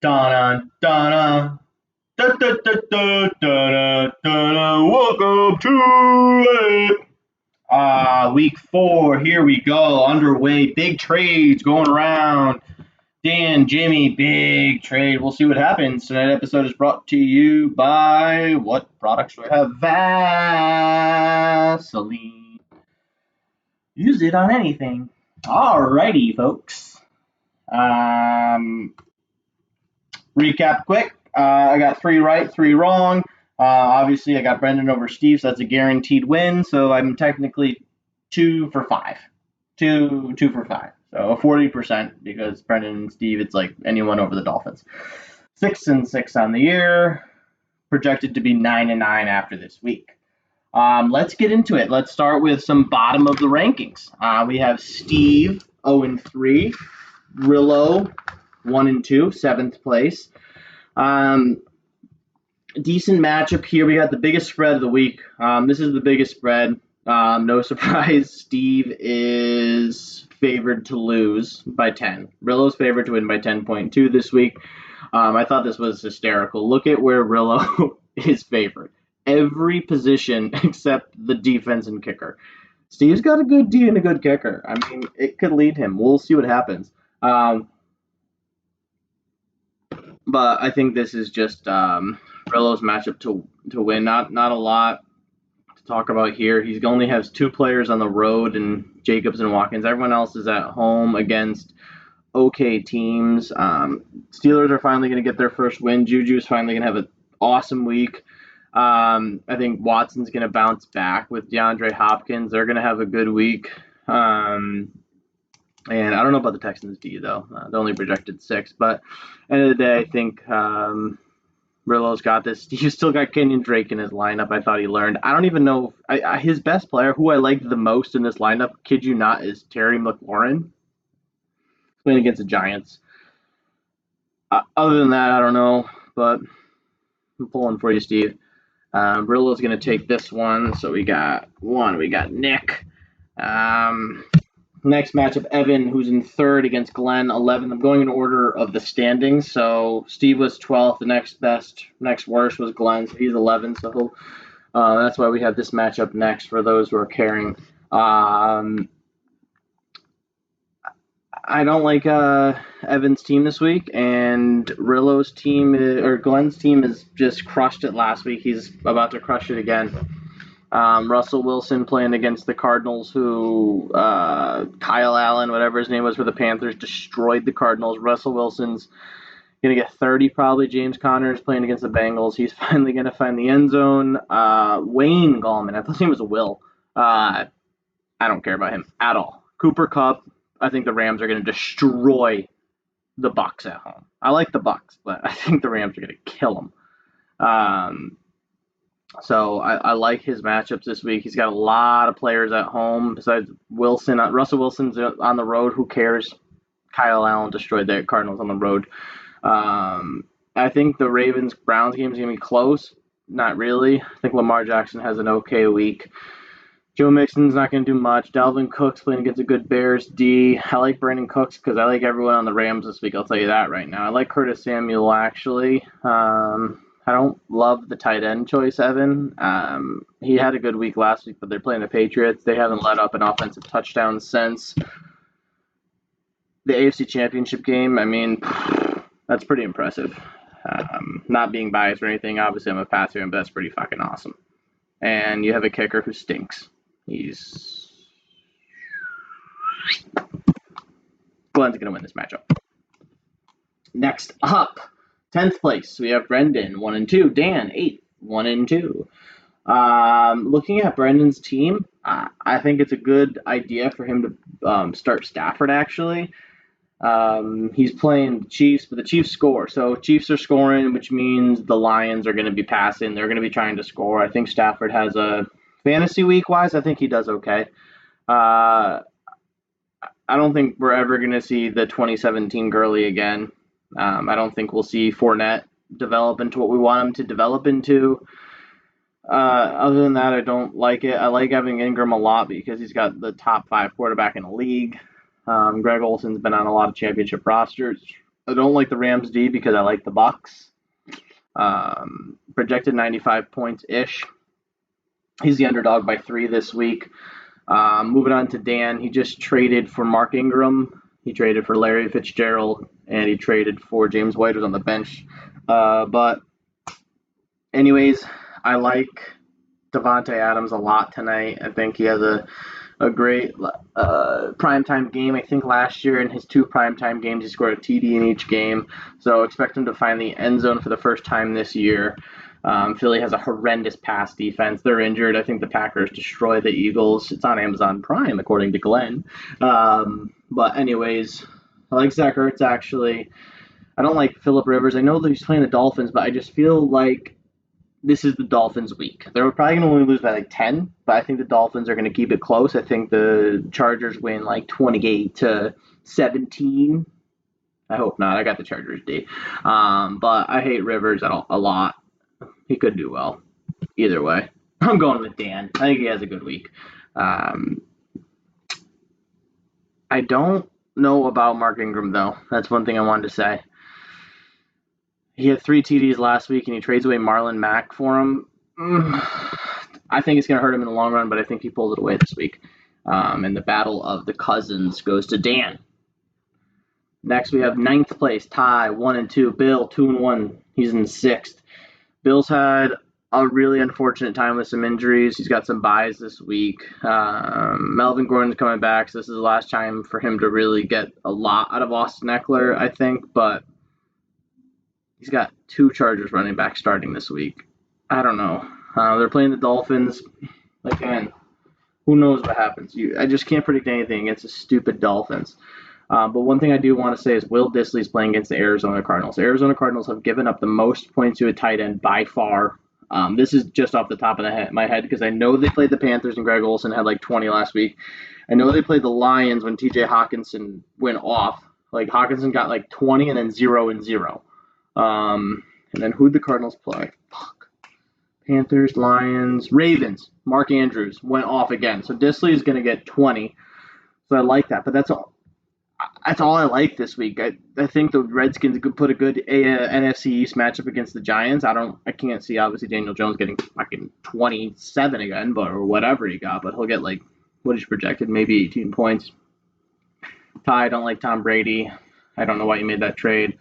Dun dun dun dun dun dun dun dun. Welcome to it. Week 4. Here we go. Underway. Big trades going around. Dan, Jimmy, big trade. We'll see what happens. Tonight's episode is brought to you by what products do I have? Vaseline. Use it on anything. Alrighty, folks. Um, Recap quick. I got 3 right, 3 wrong. Obviously, I got Brendan over Steve, so that's a guaranteed win. So I'm technically 2 for 5. 2 for 5. So a 40% because Brendan and Steve, it's like anyone over the Dolphins. 6-6 on the year. Projected to be 9-9 after this week. Let's get into it. Let's start with some bottom of the rankings. We have Steve 0-3, Rillo 1-2, 7th place. Decent matchup here. We got the biggest spread of the week. This is the biggest spread. No surprise, Steve is favored to lose by 10. Rillo's favored to win by 10.2 this week. I thought this was hysterical. Look at where Rillo is favored. Every position except the defense and kicker. Steve's got a good D and a good kicker. I mean, it could lead him. We'll see what happens. But I think this is just Rillo's matchup to win. Not a lot to talk about here. He only has 2 players on the road, and Jacobs and Watkins. Everyone else is at home against okay teams. Steelers are finally going to get their first win. Juju's finally going to have an awesome week. I think Watson's going to bounce back with DeAndre Hopkins. They're going to have a good week. And I don't know about the Texans D, though. They only projected 6. But end of the day, I think Rillo's got this. He's still got Kenyon Drake in his lineup. I thought he learned. I don't even know. His best player, who I liked the most in this lineup, kid you not, is Terry McLaurin. Playing against the Giants. Other than that, I don't know. But I'm pulling for you, Steve. Rillo's going to take this one. So we got Nick. Next matchup, Evan, who's in 3rd against Glenn, 11th. I'm going in order of the standings. So Steve was 12th. The next best, next worst was Glenn. So he's 11th. So that's why we have this matchup next for those who are caring. I don't like Evan's team this week, and Rillo's team, or Glenn's team, has just crushed it last week. He's about to crush it again. Russell Wilson playing against the Cardinals, who Kyle Allen, whatever his name was for the Panthers, destroyed the Cardinals. Russell Wilson's going to get 30 probably. James Conner is playing against the Bengals. He's finally going to find the end zone. Wayne Gallman, I thought his name was Will. I don't care about him at all. Cooper Kupp, I think the Rams are going to destroy the Bucs at home. I like the Bucs, but I think the Rams are going to kill them. So I like his matchups this week. He's got a lot of players at home besides Wilson. Russell Wilson's on the road. Who cares? Kyle Allen destroyed the Cardinals on the road. I think the Ravens-Browns game is going to be close. Not really. I think Lamar Jackson has an okay week. Joe Mixon's not going to do much. Dalvin Cook's playing against a good Bears D. I like Brandon Cooks because I like everyone on the Rams this week. I'll tell you that right now. I like Curtis Samuel, actually. I don't love the tight end choice, Evan. He had a good week last week, but they're playing the Patriots. They haven't let up an offensive touchdown since the AFC Championship game. I mean, that's pretty impressive. Not being biased or anything. Obviously, I'm a Pats fan, but that's pretty fucking awesome. And you have a kicker who stinks. Glenn's going to win this matchup. Next up, 10th place, we have Brendan, 1-2. Dan, 8th, 1-2. Looking at Brendan's team, I think it's a good idea for him to start Stafford, actually. He's playing the Chiefs, but the Chiefs score. So Chiefs are scoring, which means the Lions are going to be passing. They're going to be trying to score. I think Stafford has a fantasy week-wise, I think he does okay. I don't think we're ever going to see the 2017 Gurley again. I don't think we'll see Fournette develop into what we want him to develop into. Other than that, I don't like it. I like having Ingram a lot because he's got the top 5 quarterback in the league. Greg Olson's been on a lot of championship rosters. I don't like the Rams D because I like the Bucks. Projected 95 points ish. He's the underdog by 3 this week. Moving on to Dan, he just traded for Mark Ingram. He traded for Larry Fitzgerald, and he traded for James White, who's on the bench. But anyways, I like Davante Adams a lot tonight. I think he has a great primetime game. I think last year in his 2 primetime games, he scored a TD in each game. So expect him to find the end zone for the first time this year. Philly has a horrendous pass defense. They're injured. I think the Packers destroy the Eagles. It's on Amazon Prime, according to Glenn. But anyways, I like Zach Ertz, actually. I don't like Phillip Rivers. I know that he's playing the Dolphins, but I just feel like this is the Dolphins' week. They're probably going to only lose by like 10, but I think the Dolphins are going to keep it close. I think the Chargers win like 28-17. I hope not. I got the Chargers D. But I hate Rivers a lot. He could do well. Either way. I'm going with Dan. I think he has a good week. I don't know about Mark Ingram, though. That's one thing I wanted to say. He had 3 TDs last week, and he trades away Marlon Mack for him. I think it's going to hurt him in the long run, but I think he pulls it away this week. And the battle of the cousins goes to Dan. Next, we have 9th place, Ty, 1-2. Bill, 2-1. He's in 6th. Bill's had a really unfortunate time with some injuries. He's got some buys this week. Melvin Gordon's coming back, so this is the last time for him to really get a lot out of Austin Eckler, I think. But he's got 2 Chargers running back starting this week. I don't know. They're playing the Dolphins. Again, who knows what happens? I just can't predict anything against the stupid Dolphins. But one thing I do want to say is Will Dissly's playing against the Arizona Cardinals. The Arizona Cardinals have given up the most points to a tight end by far. This is just off the top of my head because I know they played the Panthers and Greg Olsen had like 20 last week. I know they played the Lions when TJ Hawkinson went off. Like Hawkinson got like 20 and then 0-0. And then who'd the Cardinals play? Panthers, Lions, Ravens. Mark Andrews went off again. So Dissly is going to get 20. So I like that. But that's all I like this week. I think the Redskins could put a good NFC East matchup against the Giants. I can't see obviously Daniel Jones getting fucking 27 again, or whatever he got, but he'll get like what is projected, maybe 18 points. Ty, I don't like Tom Brady. I don't know why you made that trade.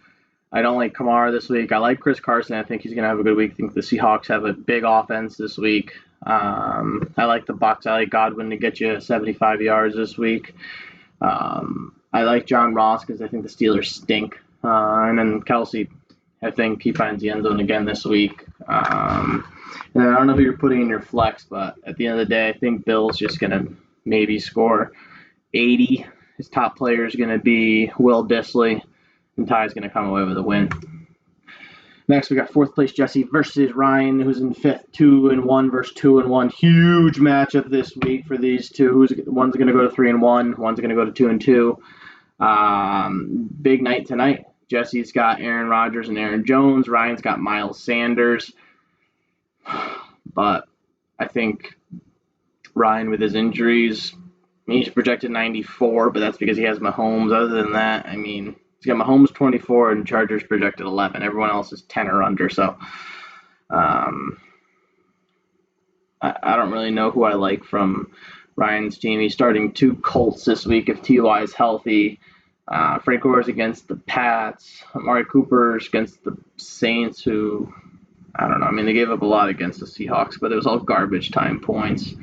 I don't like Kamara this week. I like Chris Carson. I think he's gonna have a good week. I think the Seahawks have a big offense this week. I like the Bucs. I like Godwin to get you 75 yards this week. I like John Ross because I think the Steelers stink. And then Kelsey, I think he finds the end zone again this week. And I don't know who you're putting in your flex, but at the end of the day, I think Bill's just going to maybe score 80. His top player is going to be Will Dissly, and Ty's going to come away with a win. Next, we got 4th place Jesse versus Ryan, who's in 5th, 2-1 versus 2-1. Huge matchup this week for these two. One's going to go to 3-1, one's going to go to 2-2. Big night tonight. Jesse's got Aaron Rodgers and Aaron Jones. Ryan's got Miles Sanders. But I think Ryan, with his injuries, he's projected 94, but that's because he has Mahomes. Other than that, I mean, he's got Mahomes 24 and Chargers projected 11. Everyone else is 10 or under. So I don't really know who I like from Ryan's team. He's starting 2 Colts this week if T.Y. is healthy. Frank Gore's against the Pats. Amari Cooper's against the Saints, who, I don't know. I mean, they gave up a lot against the Seahawks, but it was all garbage time points.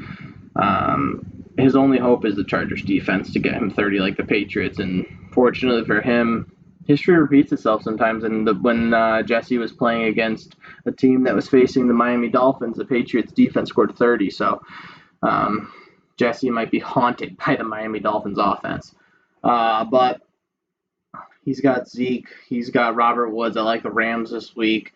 His only hope is the Chargers defense to get him 30 like the Patriots, and fortunately for him, history repeats itself sometimes. And when Jesse was playing against a team that was facing the Miami Dolphins, the Patriots defense scored 30. So Jesse might be haunted by the Miami Dolphins offense. But he's got Zeke. He's got Robert Woods. I like the Rams this week.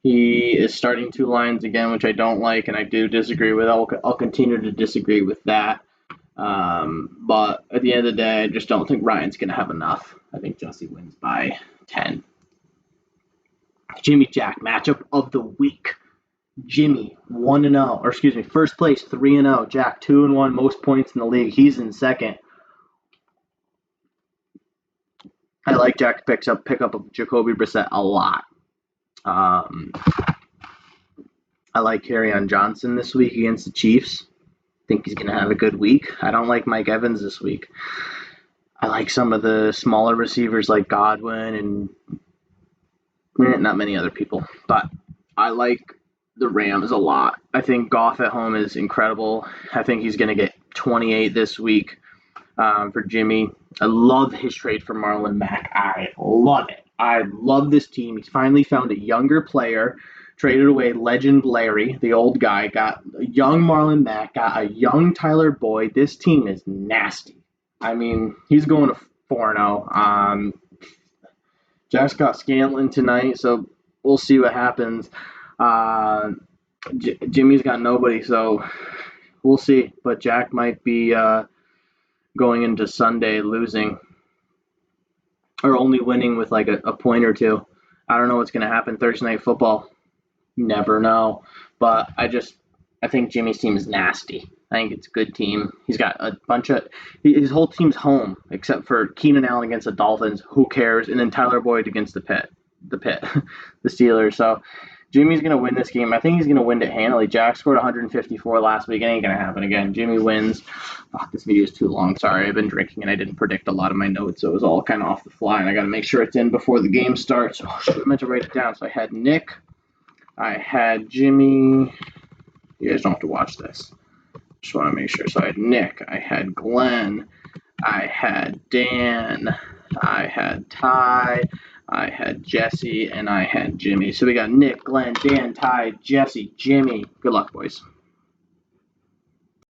He is starting 2 lines again, which I don't like, and I do disagree with. I'll continue to disagree with that. But at the end of the day, I just don't think Ryan's going to have enough. I think Jesse wins by 10. Jimmy Jack, matchup of the week. Jimmy, 1-0. Or excuse me, first place, 3-0. Jack, 2-1, most points in the league. He's in second. I like Jack pick up Jacoby Brissett a lot. Um, I like Kerryon Johnson this week against the Chiefs. Think he's going to have a good week. I don't like Mike Evans this week. I like some of the smaller receivers like Godwin and not many other people, but I like the Rams a lot. I think Goff at home is incredible. I think he's going to get 28 this week for Jimmy. I love his trade for Marlon Mack. I love it. I love this team. He's finally found a younger player, traded away legend Larry, the old guy, got a young Marlon Mack, got a young Tyler Boyd. This team is nasty. I mean, he's going to 4-0. Jack's got Scantlin tonight, so we'll see what happens. Jimmy's got nobody, so we'll see. But Jack might be going into Sunday losing or only winning with like a point or two. I don't know what's going to happen Thursday night football. Never know. But I think Jimmy's team is nasty. I think it's a good team. He's got a bunch of his whole team's home except for Keenan Allen against the Dolphins. Who cares? And then Tyler Boyd against the the Steelers. So Jimmy's gonna win this game. I think he's gonna win it handily. Jack scored 154 last week. It ain't gonna happen again. Jimmy wins. Oh, this video is too long. Sorry, I've been drinking and I didn't predict a lot of my notes, so it was all kind of off the fly. And I got to make sure it's in before the game starts. Oh, I meant to write it down. So I had Nick. I had Jimmy. You guys don't have to watch this. Just want to make sure. So I had Nick. I had Glenn. I had Dan. I had Ty. I had Jesse. And I had Jimmy. So we got Nick, Glenn, Dan, Ty, Jesse, Jimmy. Good luck, boys.